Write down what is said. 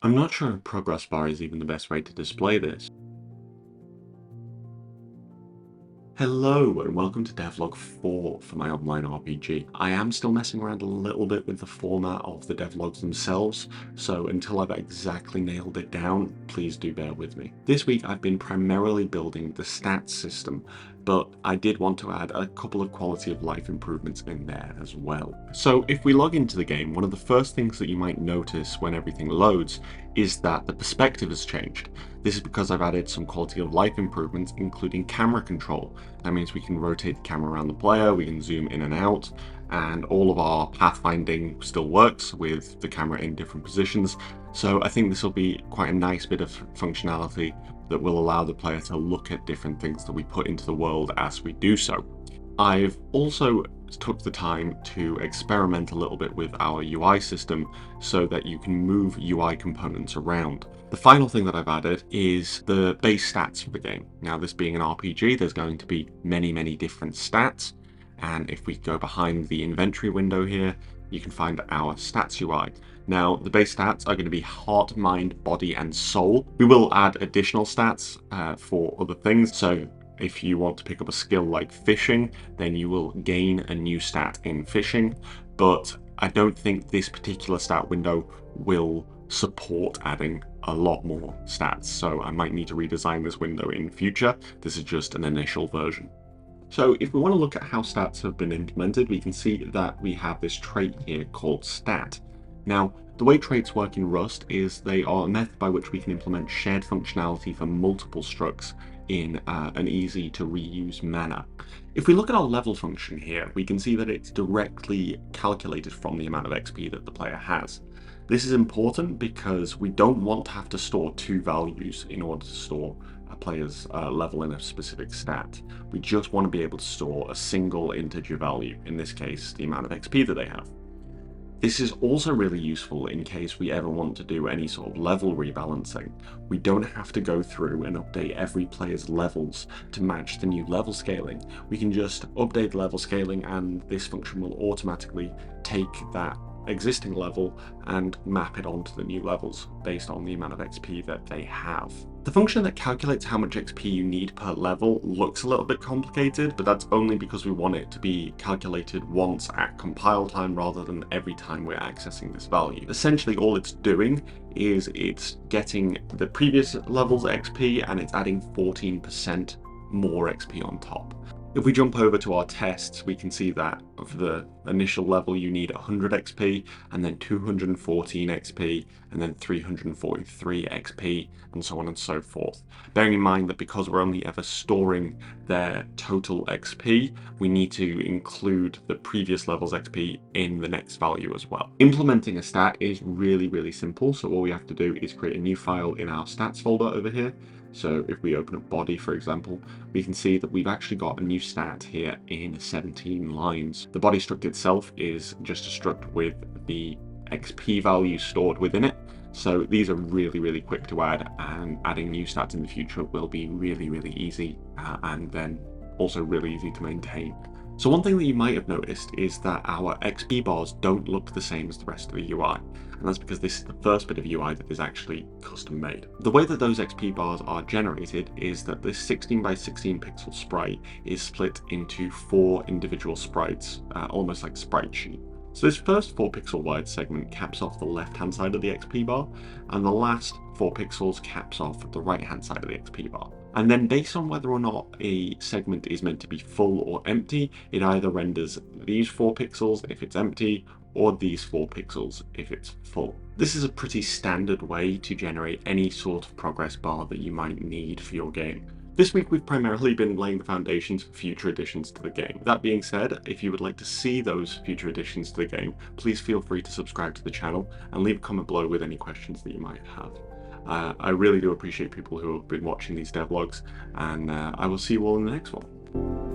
I'm not sure if progress bar is even the best way to display this. Hello and welcome to Devlog 4 for my online RPG. I am still messing around a little bit with the format of the devlogs themselves, so until I've exactly nailed it down, please do bear with me. This week I've been primarily building the stats system, but I did want to add a couple of quality of life improvements in there as well. So if we log into the game, one of the first things that you might notice when everything loads is that the perspective has changed. This is because I've added some quality of life improvements, including camera control. That means we can rotate the camera around the player, we can zoom in and out, and all of our pathfinding still works with the camera in different positions. So I think this will be quite a nice bit of functionality that will allow the player to look at different things that we put into the world as we do so. I've also took the time to experiment a little bit with our UI system so that you can move UI components around. The final thing that I've added is the base stats for the game. Now, this being an RPG, there's going to be many different stats. And if we go behind the inventory window here, you can find our stats UI. Now, the base stats are going to be heart, mind, body, and soul. We will add additional stats for other things. So if you want to pick up a skill like fishing, then you will gain a new stat in fishing, but I don't think this particular stat window will support adding a lot more stats, so I might need to redesign this window in future. This is just an initial version. So if we want to look at how stats have been implemented, we can see that we have this trait here called stat. Now, the way traits work in Rust is they are a method by which we can implement shared functionality for multiple structs in an easy to reuse manner. If we look at our level function here, we can see that it's directly calculated from the amount of XP that the player has. This is important because we don't want to have to store two values in order to store a player's level in a specific stat. We just want to be able to store a single integer value, in this case the amount of XP that they have. This is also really useful in case we ever want to do any sort of level rebalancing. We don't have to go through and update every player's levels to match the new level scaling. We can just update the level scaling and this function will automatically take that existing level and map it onto the new levels based on the amount of XP that they have. The function that calculates how much XP you need per level looks a little bit complicated, but that's only because we want it to be calculated once at compile time rather than every time we're accessing this value. Essentially all it's doing is it's getting the previous level's XP and it's adding 14% more XP on top. If we jump over to our tests, we can see that for the initial level you need 100 XP, and then 214 XP, and then 343 XP, and so on and so forth. Bearing in mind that because we're only ever storing their total XP, we need to include the previous level's XP in the next value as well. Implementing a stat is really simple, so all we have to do is create a new file in our stats folder over here. So if we open up body, for example, we can see that we've actually got a new stat here in 17 lines. The body struct itself is just a struct with the XP value stored within it. So these are really quick to add, and adding new stats in the future will be really easy and then also really easy to maintain. So one thing that you might have noticed is that our XP bars don't look the same as the rest of the UI, and that's because this is the first bit of UI that is actually custom made. The way that those XP bars are generated is that this 16 by 16 pixel sprite is split into 4 individual sprites, almost like sprite sheet. So this first 4 pixel wide segment caps off the left hand side of the XP bar, and the last 4 pixels caps off the right hand side of the XP bar. And then based on whether or not a segment is meant to be full or empty, it either renders these 4 pixels if it's empty, or these 4 pixels if it's full. This is a pretty standard way to generate any sort of progress bar that you might need for your game. This week we've primarily been laying the foundations for future additions to the game. That being said, if you would like to see those future additions to the game, please feel free to subscribe to the channel and leave a comment below with any questions that you might have. I really do appreciate people who have been watching these devlogs, and I will see you all in the next one.